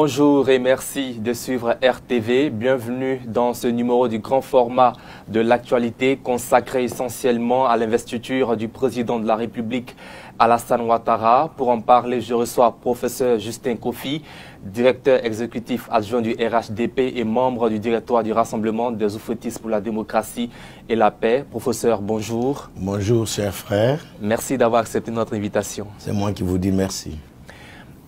Bonjour et merci de suivre RTV. Bienvenue dans ce numéro du grand format de l'actualité consacré essentiellement à l'investiture du président de la République, Alassane Ouattara. Pour en parler, je reçois professeur Justin Kofi, directeur exécutif adjoint du RHDP et membre du directoire du Rassemblement des Oufouettistes pour la démocratie et la paix. Professeur, bonjour. Bonjour, cher frère. Merci d'avoir accepté notre invitation. C'est moi qui vous dis merci.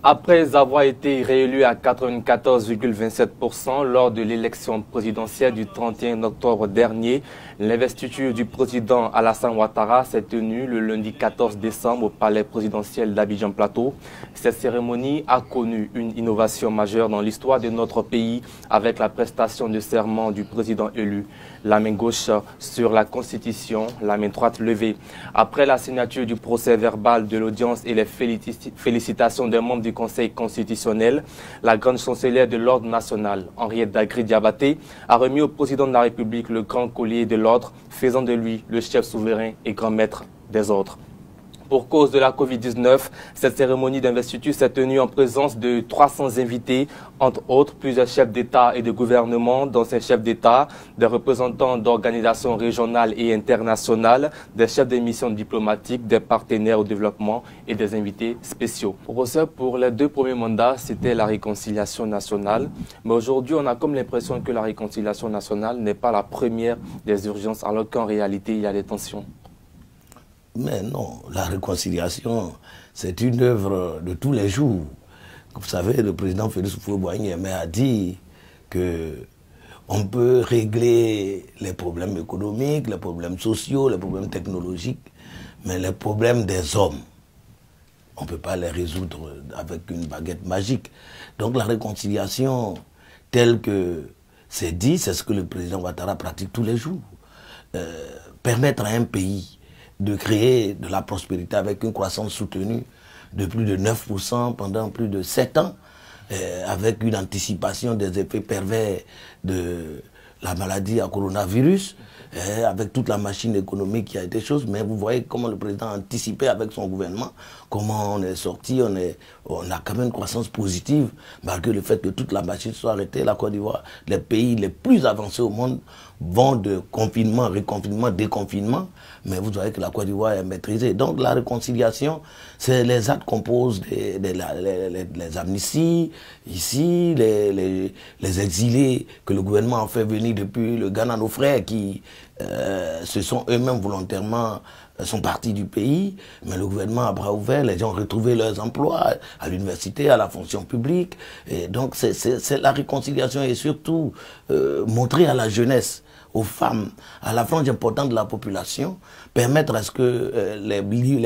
Après avoir été réélu à 94,27% lors de l'élection présidentielle du 31 octobre dernier, l'investiture du président Alassane Ouattara s'est tenue le lundi 14 décembre au palais présidentiel d'Abidjan Plateau. Cette cérémonie a connu une innovation majeure dans l'histoire de notre pays avec la prestation de serment du président élu. La main gauche sur la Constitution, la main droite levée. Après la signature du procès verbal de l'audience et les félicitations des membres du Conseil constitutionnel, la grande chancelière de l'Ordre national, Henriette Dagri-Diabaté, a remis au président de la République le grand collier de l'Ordre, faisant de lui le chef souverain et grand maître des ordres. Pour cause de la Covid-19, cette cérémonie d'investiture s'est tenue en présence de 300 invités, entre autres plusieurs chefs d'État et de gouvernement, d'anciens chefs d'État, des représentants d'organisations régionales et internationales, des chefs de missions diplomatiques, des partenaires au développement et des invités spéciaux. Professeur, pour les deux premiers mandats, c'était la réconciliation nationale. Mais aujourd'hui, on a comme l'impression que la réconciliation nationale n'est pas la première des urgences, alors qu'en réalité, il y a des tensions. Mais non, la réconciliation, c'est une œuvre de tous les jours. Vous savez, le président Félix Houphouët-Boigny a dit qu'on peut régler les problèmes économiques, les problèmes sociaux, les problèmes technologiques, mais les problèmes des hommes, on ne peut pas les résoudre avec une baguette magique. Donc la réconciliation, telle que c'est dit, c'est ce que le président Ouattara pratique tous les jours. Permettre à un pays de créer de la prospérité avec une croissance soutenue de plus de 9% pendant plus de 7 ans, avec une anticipation des effets pervers de la maladie à coronavirus, avec toute la machine économique qui a été chose, mais vous voyez comment le président a anticipé avec son gouvernement, comment on est sorti, on a quand même une croissance positive, malgré le fait que toute la machine soit arrêtée. La Côte d'Ivoire, les pays les plus avancés au monde, vont de confinement, reconfinement, déconfinement, mais vous voyez que la Côte d'Ivoire est maîtrisée. Donc la réconciliation, c'est les actes qu'on pose, les amnisties, ici, les exilés que le gouvernement a fait venir depuis le Ghana, nos frères qui se sont eux-mêmes volontairement sont partis du pays, mais le gouvernement a bras ouverts, les gens ont retrouvé leurs emplois à l'université, à la fonction publique. Et donc c'est la réconciliation et surtout montrer à la jeunesse, aux femmes, à la frange importante de la population, permettre à ce que les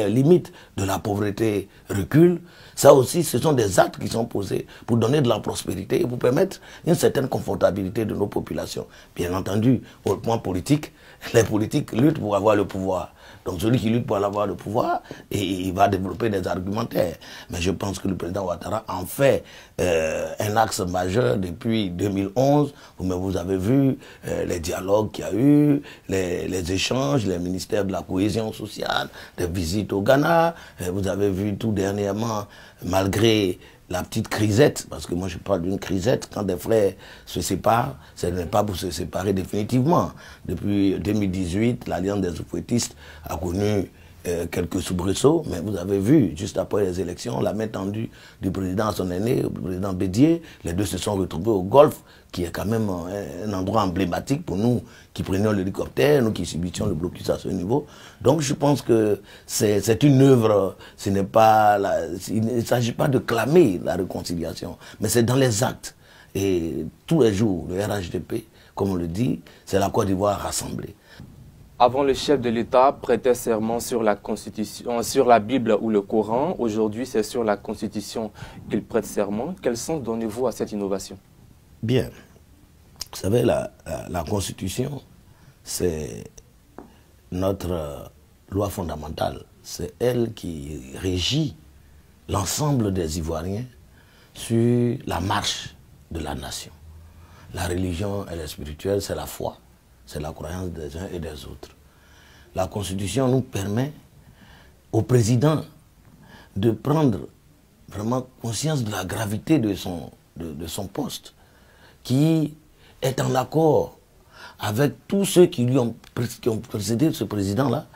limites de la pauvreté reculent. Ça aussi, ce sont des actes qui sont posés pour donner de la prospérité et pour permettre une certaine confortabilité de nos populations. Bien entendu, au point politique, les politiques luttent pour avoir le pouvoir. Donc celui qui lutte pour avoir le pouvoir, il va développer des argumentaires. Mais je pense que le président Ouattara en fait un axe majeur depuis 2011. Vous avez vu les dialogues qu'il y a eu, les échanges, les ministères de la cohésion sociale, des visites au Ghana. Vous avez vu tout dernièrement, malgré la petite crisette, parce que moi je parle d'une crisette, quand des frères se séparent, ce n'est pas pour se séparer définitivement. Depuis 2018, l'Alliance des Oufouettistes a connu quelques soubresauts, mais vous avez vu, juste après les élections, la main tendue du président à son aîné, le président Bédier, les deux se sont retrouvés au Golfe, qui est quand même un endroit emblématique pour nous qui prenions l'hélicoptère, nous qui subissions le blocus à ce niveau. Donc je pense que c'est une œuvre, il ne s'agit pas de clamer la réconciliation, mais c'est dans les actes. Et tous les jours, le RHDP, comme on le dit, c'est la Côte d'Ivoire rassemblée. Avant, le chef de l'État prêtait serment sur la Constitution, sur la Bible ou le Coran. Aujourd'hui, c'est sur la Constitution qu'il prête serment. Quel sens donnez-vous à cette innovation? Bien. Vous savez, la Constitution, c'est notre loi fondamentale. C'est elle qui régit l'ensemble des Ivoiriens sur la marche de la nation. La religion, elle est spirituelle, c'est la foi. C'est la croyance des uns et des autres. La Constitution nous permet au président de prendre vraiment conscience de la gravité de son de son poste, qui est en accord avec tous ceux qui ont précédé ce président-là.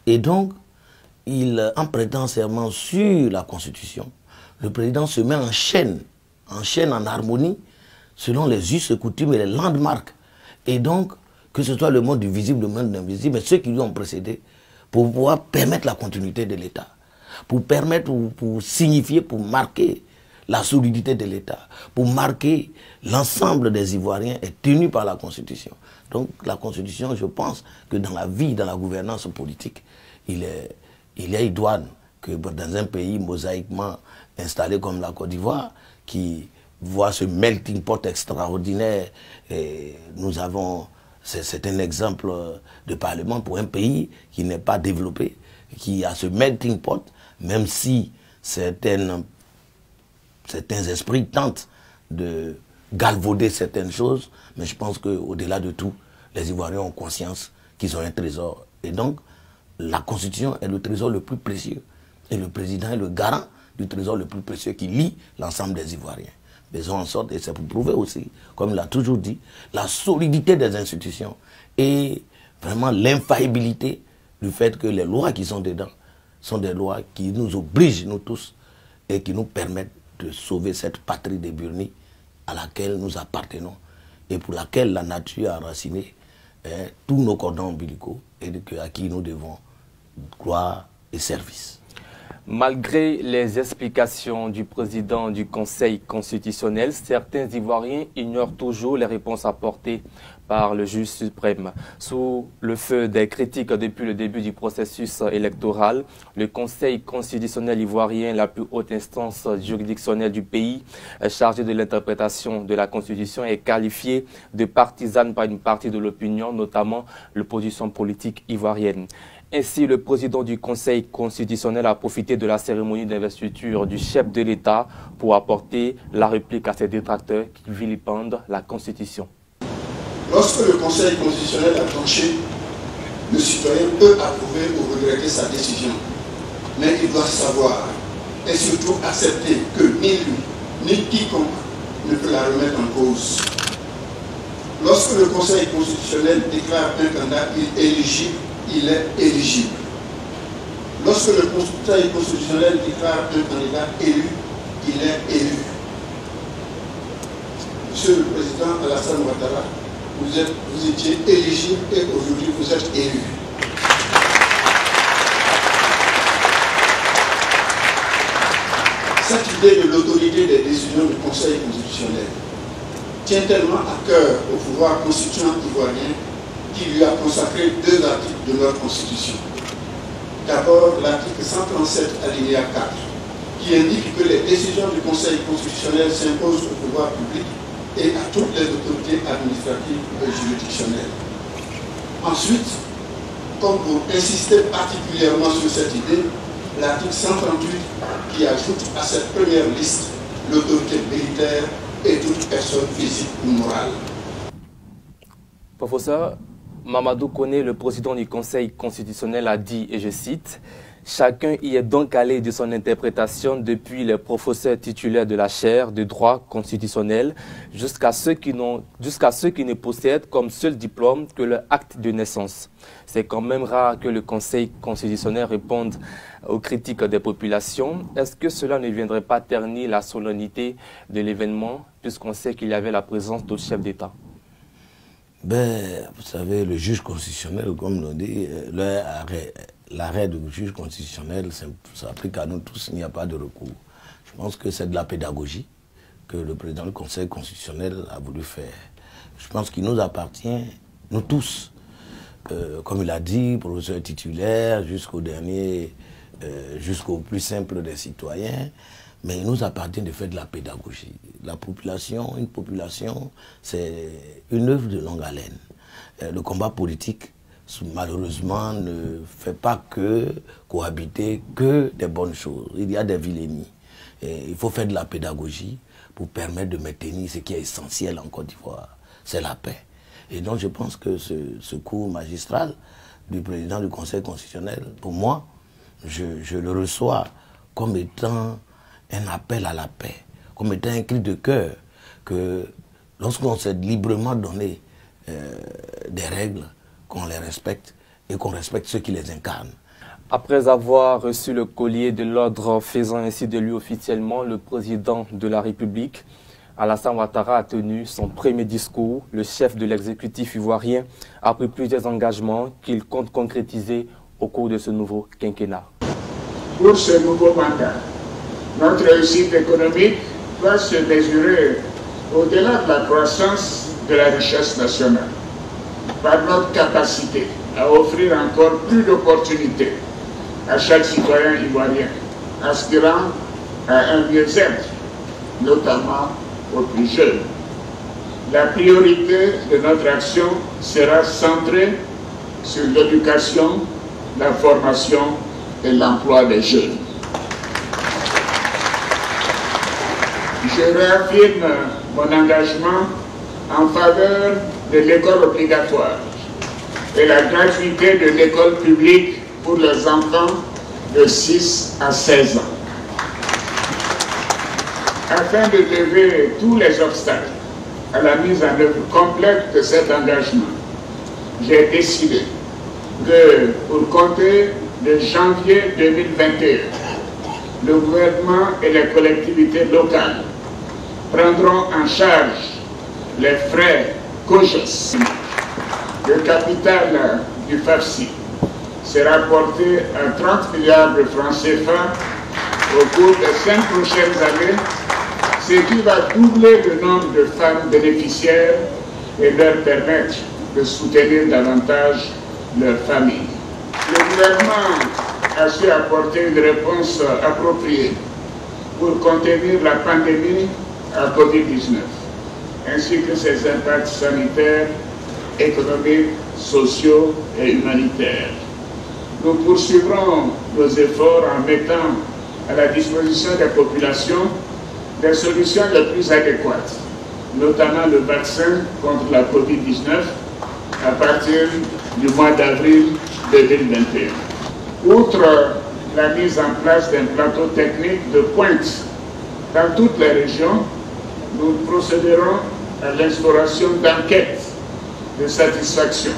Et donc, en prêtant serment sur la Constitution, le président se met en chaîne en harmonie, selon les us et coutumes et les landmarks. Et donc, que ce soit le monde du visible, le monde de l'invisible, mais ceux qui lui ont précédé, pour pouvoir permettre la continuité de l'État, pour permettre, pour signifier, pour marquer la solidité de l'État, pour marquer l'ensemble des Ivoiriens est tenu par la Constitution. Donc la Constitution, je pense que dans la vie, dans la gouvernance politique, il est idoine que dans un pays mosaïquement installé comme la Côte d'Ivoire, qui voit ce melting pot extraordinaire, et nous avons, c'est un exemple de parlement pour un pays qui n'est pas développé, qui a ce melting pot, même si certains esprits tentent de galvauder certaines choses, mais je pense qu'au-delà de tout, les Ivoiriens ont conscience qu'ils ont un trésor. Et donc, la Constitution est le trésor le plus précieux. Et le président est le garant du trésor le plus précieux qui lie l'ensemble des Ivoiriens. Faisons en sorte, et c'est pour prouver aussi, comme il l'a toujours dit, la solidité des institutions et vraiment l'infaillibilité du fait que les lois qui sont dedans sont des lois qui nous obligent, nous tous, et qui nous permettent de sauver cette patrie des Burnis à laquelle nous appartenons et pour laquelle la nature a enraciné tous nos cordons ombilicaux et à qui nous devons gloire et service. Malgré les explications du président du Conseil constitutionnel, certains Ivoiriens ignorent toujours les réponses apportées par le juge suprême. Sous le feu des critiques depuis le début du processus électoral, le Conseil constitutionnel ivoirien, la plus haute instance juridictionnelle du pays, chargée de l'interprétation de la Constitution, est qualifié de partisane par une partie de l'opinion, notamment l'opposition politique ivoirienne. Ainsi, le président du Conseil constitutionnel a profité de la cérémonie d'investiture du chef de l'État pour apporter la réplique à ses détracteurs qui vilipendent la Constitution. Lorsque le Conseil constitutionnel a tranché, le citoyen peut approuver ou regretter sa décision. Mais il doit savoir et surtout accepter que ni lui, ni quiconque ne peut la remettre en cause. Lorsque le Conseil constitutionnel déclare un candidat éligible, il est éligible. Lorsque le Conseil constitutionnel déclare un candidat élu, il est élu. Monsieur le Président Alassane Ouattara, vous étiez éligible et aujourd'hui vous êtes élu. Cette idée de l'autorité des décisions du Conseil constitutionnel tient tellement à cœur au pouvoir constituant ivoirien qui lui a consacré 2 articles de notre Constitution. D'abord, l'article 137 alinéa 4, qui indique que les décisions du Conseil constitutionnel s'imposent au pouvoir public et à toutes les autorités administratives et juridictionnelles. Ensuite, comme vous insistez particulièrement sur cette idée, l'article 138 qui ajoute à cette première liste l'autorité militaire et toute personne physique ou morale. Professeur Mamadou Koné, le président du Conseil constitutionnel, a dit, et je cite, « Chacun y est donc allé de son interprétation depuis les professeurs titulaires de la chaire de droit constitutionnel jusqu'à ceux qui ne possèdent comme seul diplôme que leur acte de naissance. C'est quand même rare que le Conseil constitutionnel réponde aux critiques des populations. Est-ce que cela ne viendrait pas ternir la solennité de l'événement puisqu'on sait qu'il y avait la présence d'autres chefs d'État ?» Ben, vous savez, le juge constitutionnel, comme l'on dit, l'arrêt du juge constitutionnel s'applique à nous tous, il n'y a pas de recours. Je pense que c'est de la pédagogie que le président du Conseil constitutionnel a voulu faire. Je pense qu'il nous appartient, nous tous, comme il a dit, professeur titulaire, jusqu'au dernier, jusqu'au plus simple des citoyens, mais il nous appartient de faire de la pédagogie. La population, une population, c'est une œuvre de longue haleine. Le combat politique, malheureusement, ne fait pas que cohabiter que des bonnes choses. Il y a des vilainies. Et il faut faire de la pédagogie pour permettre de maintenir ce qui est essentiel en Côte d'Ivoire, c'est la paix. Et donc je pense que ce cours magistral du président du Conseil constitutionnel, pour moi, je le reçois comme étant un appel à la paix, comme étant un cri de cœur que lorsqu'on s'est librement donné des règles, qu'on les respecte et qu'on respecte ceux qui les incarnent. Après avoir reçu le collier de l'ordre faisant ainsi de lui officiellement le président de la République, Alassane Ouattara a tenu son premier discours. Le chef de l'exécutif ivoirien a pris plusieurs engagements qu'il compte concrétiser au cours de ce nouveau quinquennat. Pour ce nouveau mandat, notre réussite économique doit se mesurer au-delà de la croissance de la richesse nationale, par notre capacité à offrir encore plus d'opportunités à chaque citoyen ivoirien, aspirant à un mieux-être, notamment aux plus jeunes. La priorité de notre action sera centrée sur l'éducation, la formation et l'emploi des jeunes. Je réaffirme mon engagement en faveur de l'école obligatoire et la gratuité de l'école publique pour les enfants de 6 à 16 ans. Afin de lever tous les obstacles à la mise en œuvre complète de cet engagement, j'ai décidé que pour compter de janvier 2021, le gouvernement et les collectivités locales prendront en charge les frais COJOS. Le capital du FAFSI sera porté à 30 milliards de francs CFA au cours des 5 prochaines années, ce qui va doubler le nombre de femmes bénéficiaires et leur permettre de soutenir davantage leur famille. Le gouvernement a su apporter une réponse appropriée pour contenir la pandémie à Covid-19, ainsi que ses impacts sanitaires, économiques, sociaux et humanitaires. Nous poursuivrons nos efforts en mettant à la disposition des populations des solutions les plus adéquates, notamment le vaccin contre la Covid-19 à partir du mois d'avril 2021. Outre la mise en place d'un plateau technique de pointe dans toutes les régions, nous procéderons à l'instauration d'enquêtes de satisfaction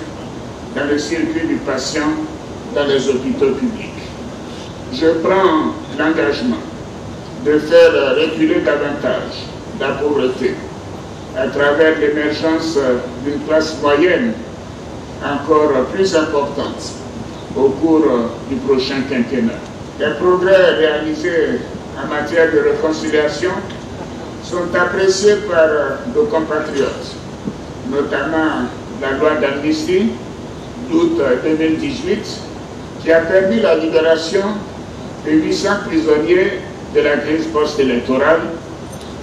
dans le circuit du patient dans les hôpitaux publics. Je prends l'engagement de faire reculer davantage la pauvreté à travers l'émergence d'une classe moyenne encore plus importante au cours du prochain quinquennat. Les progrès réalisés en matière de réconciliation sont appréciés par nos compatriotes, notamment la loi d'amnistie d'août 2018 qui a permis la libération de 800 prisonniers de la crise post-électorale,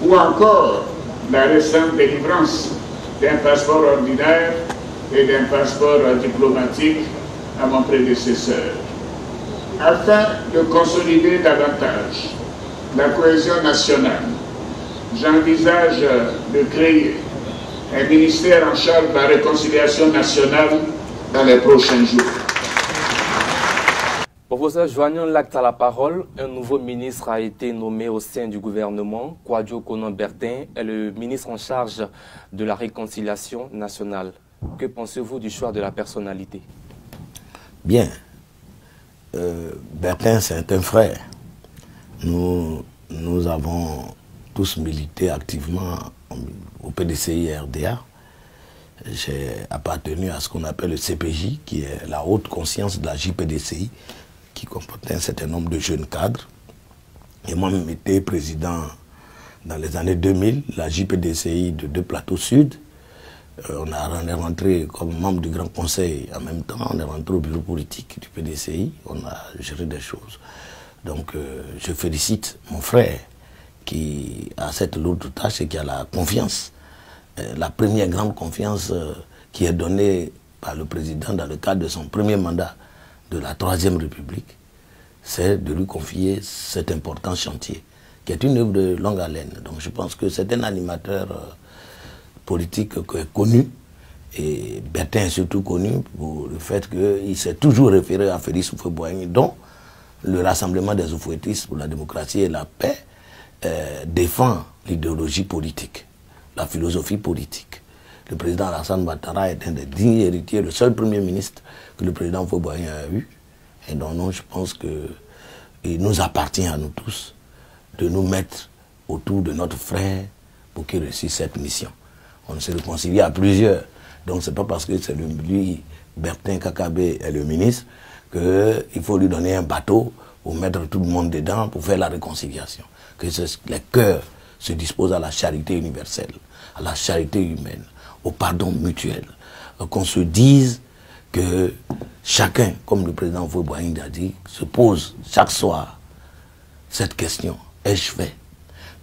ou encore la récente délivrance d'un passeport ordinaire et d'un passeport diplomatique à mon prédécesseur. Afin de consolider davantage la cohésion nationale, j'envisage de créer un ministère en charge de la réconciliation nationale dans les prochains jours. Professeur, joignant l'acte à la parole, un nouveau ministre a été nommé au sein du gouvernement. Kouadio Konan-Bertin est le ministre en charge de la réconciliation nationale. Que pensez-vous du choix de la personnalité? Bien. Bertin, c'est un frère. Nous avons tous milité activement au PDCI RDA. J'ai appartenu à ce qu'on appelle le CPJ, qui est la haute conscience de la JPDCI, qui comportait un certain nombre de jeunes cadres. Et moi-même été président dans les années 2000, la JPDCI de 2 Plateaux Sud. On est rentré comme membre du Grand Conseil en même temps, on est rentré au bureau politique du PDCI, on a géré des choses. Donc je félicite mon frère qui a cette lourde tâche et qui a la confiance, la première grande confiance qui est donnée par le président dans le cadre de son premier mandat de la Troisième République, c'est de lui confier cet important chantier, qui est une œuvre de longue haleine. Donc je pense que c'est un animateur politique connu, et Bertin est surtout connu pour le fait qu'il s'est toujours référé à Félix Houphouët-Boigny, dont le Rassemblement des Oufouettistes pour la démocratie et la paix défend l'idéologie politique. la philosophie politique. Le président Alassane Ouattara est un des dignes héritiers, le seul premier ministre que le président Faure-Boigny a eu. Et donc, je pense qu'il nous appartient à nous tous de nous mettre autour de notre frère pour qu'il réussisse cette mission. On se réconcilie à plusieurs. Donc, ce n'est pas parce que c'est lui, Bertin Kakabé, est le ministre, qu'il faut lui donner un bateau pour mettre tout le monde dedans pour faire la réconciliation. Que les cœurs se disposent à la charité universelle, à la charité humaine, au pardon mutuel. Qu'on se dise que chacun, comme le président Faure-Boigny a dit, se pose chaque soir cette question. Ai-je fait,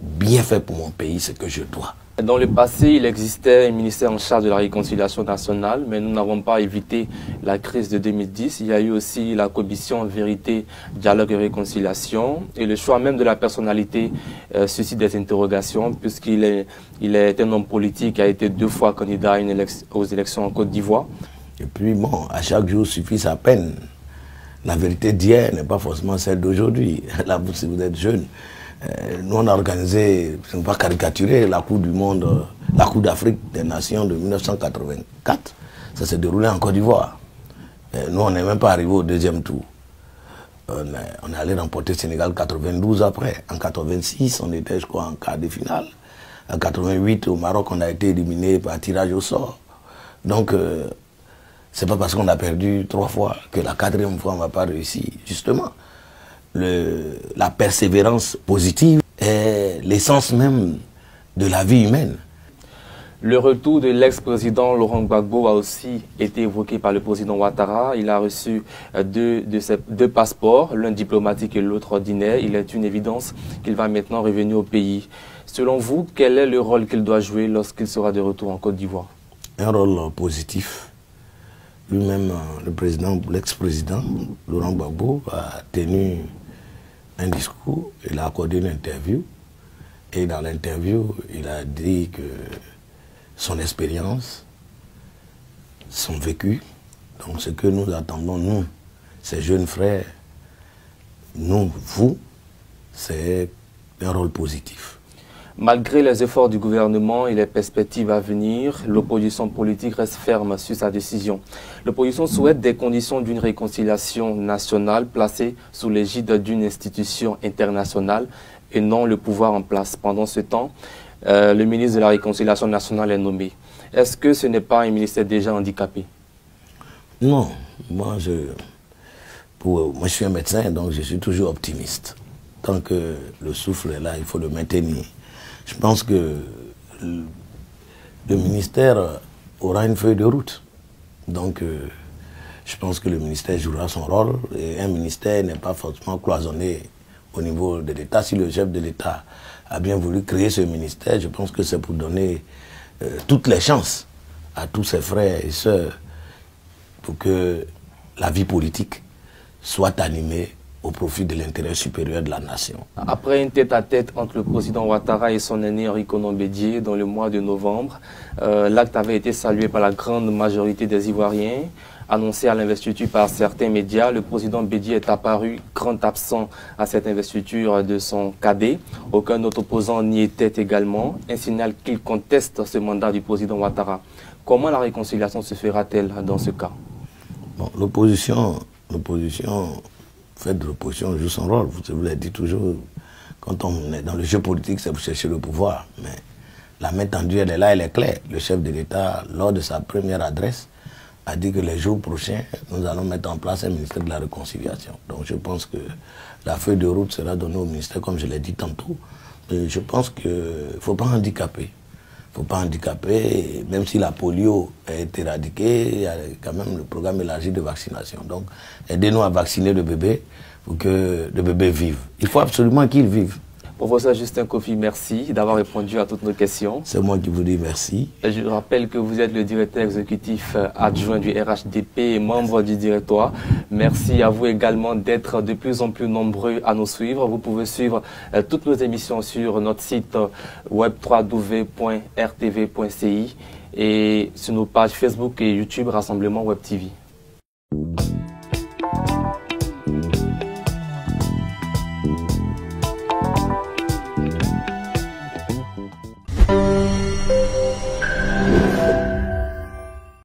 bien fait pour mon pays, ce que je dois? Dans le passé, il existait un ministère en charge de la réconciliation nationale, mais nous n'avons pas évité la crise de 2010. Il y a eu aussi la commission Vérité, Dialogue et Réconciliation. Et le choix même de la personnalité suscite des interrogations, puisqu'il est un homme politique qui a été 2 fois candidat aux élections en Côte d'Ivoire. Et puis bon, à chaque jour suffit sa peine. La vérité d'hier n'est pas forcément celle d'aujourd'hui. Là, si vous êtes jeune, nous on a organisé, je ne vais pas caricaturer, la Coupe du Monde, la Coupe d'Afrique des Nations de 1984. Ça s'est déroulé en Côte d'Ivoire. Nous on n'est même pas arrivé au 2e tour. On est allé remporter Sénégal 92 après. En 86, on était, je crois, en quart de finale. En 88, au Maroc, on a été éliminé par tirage au sort. Donc, c'est pas parce qu'on a perdu 3 fois que la 4e fois on ne va pas réussir. Justement, la persévérance positive est l'essence même de la vie humaine. Le retour de l'ex-président Laurent Gbagbo a aussi été évoqué par le président Ouattara. Il a reçu deux passeports, l'un diplomatique et l'autre ordinaire. Il est une évidence qu'il va maintenant revenir au pays. Selon vous, quel est le rôle qu'il doit jouer lorsqu'il sera de retour en Côte d'Ivoire? Un rôle positif. Lui-même, l'ex-président Laurent Gbagbo a tenu un discours, il a accordé une interview. Et dans l'interview, il a dit que son expérience, son vécu, donc ce que nous attendons, nous, ces jeunes frères, nous, vous, c'est un rôle positif. Malgré les efforts du gouvernement et les perspectives à venir, l'opposition politique reste ferme sur sa décision. L'opposition souhaite des conditions d'une réconciliation nationale placée sous l'égide d'une institution internationale et non le pouvoir en place. Pendant ce temps, le ministre de la Réconciliation nationale est nommé. Est-ce que ce n'est pas un ministère déjà handicapé? Non, moi je suis un médecin, donc je suis toujours optimiste. Tant que le souffle est là, il faut le maintenir. Je pense que le ministère aura une feuille de route. Donc, je pense que le ministère jouera son rôle. Et un ministère n'est pas forcément cloisonné au niveau de l'État. Si le chef de l'État a bien voulu créer ce ministère, je pense que c'est pour donner toutes les chances à tous ses frères et sœurs pour que la vie politique soit animée au profit de l'intérêt supérieur de la nation. Après une tête-à-tête entre le président Ouattara et son aîné Henri Konan Bédié dans le mois de novembre, l'acte avait été salué par la grande majorité des Ivoiriens. Annoncé à l'investiture par certains médias, le président Bédié est apparu grand absent à cette investiture de son cadet. Aucun autre opposant n'y était également. Un signal qu'il conteste ce mandat du président Ouattara. Comment la réconciliation se fera-t-elle dans ce cas? Bon, l'opposition fait de l'opposition joue son rôle. Je vous l'ai dit toujours, quand on est dans le jeu politique, c'est pour chercher le pouvoir. Mais la main tendue, elle est là, elle est claire. Le chef de l'État, lors de sa première adresse, a dit que les jours prochains, nous allons mettre en place un ministère de la réconciliation. Donc je pense que la feuille de route sera donnée au ministère, comme je l'ai dit tantôt. Et je pense qu'il ne faut pas handicaper. Il ne faut pas handicaper, même si la polio est éradiquée, il y a quand même le programme élargi de vaccination. Donc, aidez-nous à vacciner le bébé pour que le bébé vive. Il faut absolument qu'il vive. Professeur Justin Kofi, merci d'avoir répondu à toutes nos questions. C'est moi qui vous dis merci. Je rappelle que vous êtes le directeur exécutif adjoint du RHDP et membre du directoire. Merci à vous également d'être de plus en plus nombreux à nous suivre. Vous pouvez suivre toutes nos émissions sur notre site web www.rtv.ci et sur nos pages Facebook et YouTube Rassemblement Web TV.